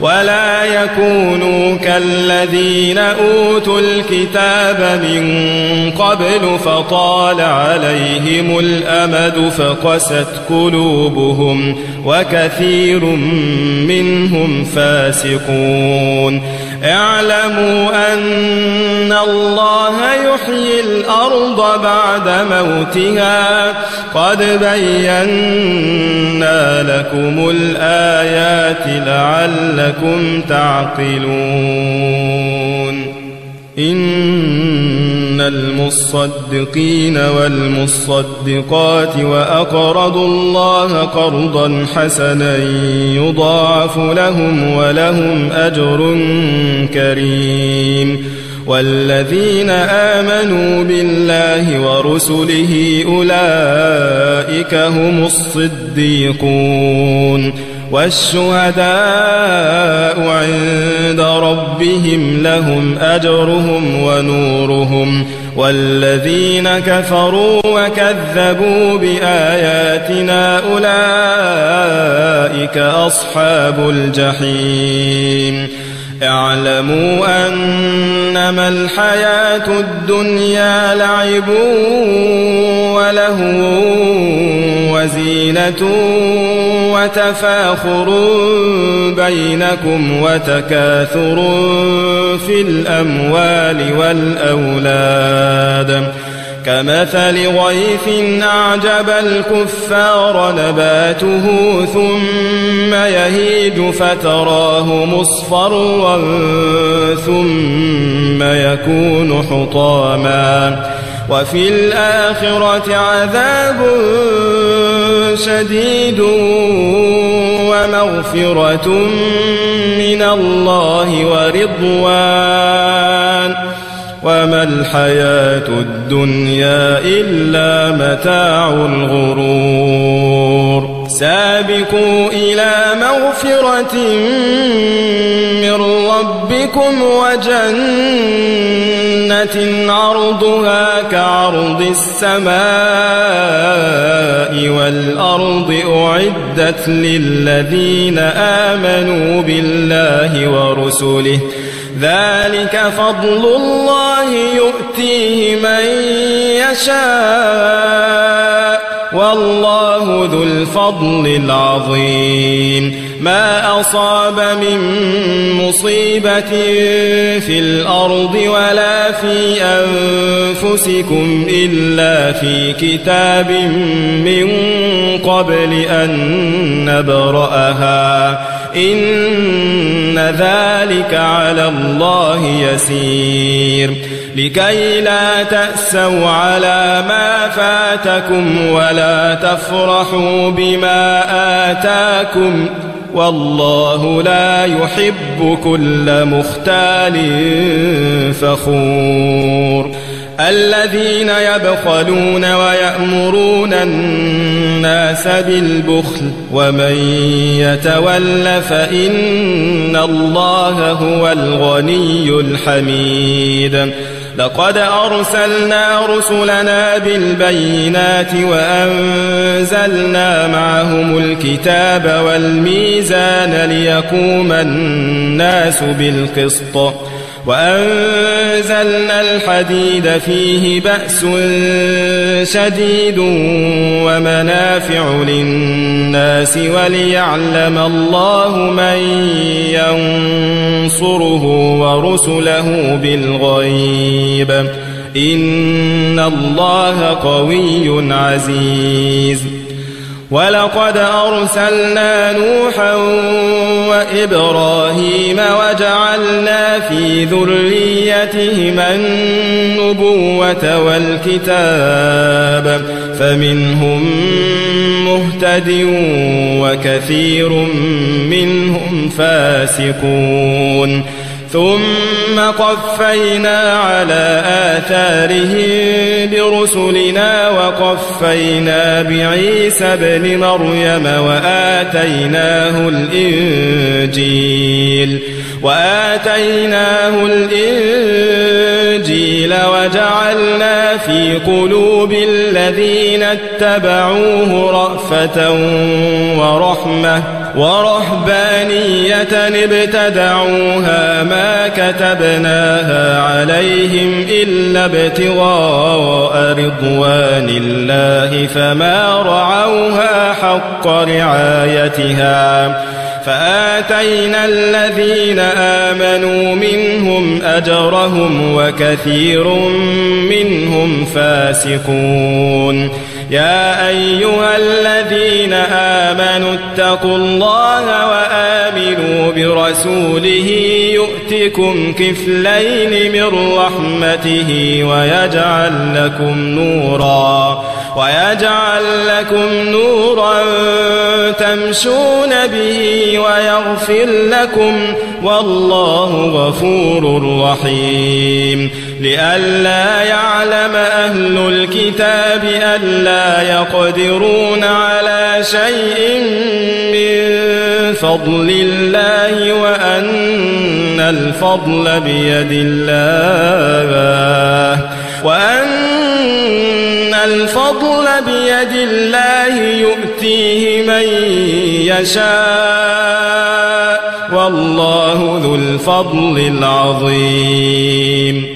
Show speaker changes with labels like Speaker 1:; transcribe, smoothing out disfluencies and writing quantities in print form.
Speaker 1: ولا يكونوا كالذين أوتوا الكتاب من قبل فطال عليهم الأمد فقست قلوبهم وكثير منهم فاسقون. اعلموا أن الله يحيي الأرض بعد موتها قد بينا لكم الآيات لعلكم تعقلون. إن المصدقين والمصدقات وأقرضوا الله قرضا حسنا يضاعف لهم ولهم أجر كريم. والذين آمنوا بالله ورسله أولئك هم الصديقون والشهداء عند ربهم لهم أجرهم ونورهم. والذين كفروا وكذبوا بآياتنا أولئك أصحاب الجحيم. اعلموا أنما الحياة الدنيا لعب ولهو وزينة وتفاخر بينكم وتكاثر في الأموال والأولاد كمثل غيث أعجب الكفار نباته ثم يهيج فتراه مصفرا ثم يكون حطاما وفي الآخرة عذاب شديد ومغفرة من الله ورضوان وما الحياة الدنيا إلا متاع الغرور. سابقوا إلى مغفرة من ربكم وجنة عرضها كعرض السماء والأرض أعدت للذين آمنوا بالله ورسله ذلك فضل الله يؤتيه من يشاء والله ذو الفضل العظيم. ما أصاب من مصيبة في الأرض ولا في أنفسكم إلا في كتاب من قبل أن نبرأها إن ذلك على الله يسير. لكي لا تأسوا على ما فاتكم ولا تفرحوا بما آتاكم والله لا يحب كل مختال فخور. الذين يبخلون ويأمرون الناس بالبخل ومن يتول فإن الله هو الغني الحميد. لقد أرسلنا رسلنا بالبينات وأنزلنا معهم الكتاب والميزان ليقوم الناس بالقسط وأنزلنا الحديد فيه بأس شديد ومنافع للناس وليعلم الله من ينصره ورسله بالغيب إن الله قوي عزيز. ولقد أرسلنا نوحا وإبراهيم وجعلنا في ذريتهما النبوة والكتاب فمنهم مهتد وكثير منهم فاسقون. ثم قفينا على آثارهم برسلنا وقفينا بعيسى ابن مريم وآتيناه الإنجيل وآتيناه الإنجيل وجعلنا في قلوب الذين اتبعوه رأفة ورحمة ورهبانية ابتدعوها ما كتبناها عليهم إلا ابتغاء رضوان الله فما رعوها حق رعايتها فآتينا الذين آمنوا منهم أجرهم وكثير منهم فاسقون يا أيها الذين آمنوا اتقوا الله وآمنوا برسوله يؤتكم كفلين من رحمته ويجعل لكم نورا تمشون به ويغفر لكم والله غفور رحيم لئلا يعلم أهل الكتاب ألا يقدرون على شيء من فضل الله وأن الفضل بيد الله يؤتيه من يشاء والله ذو الفضل العظيم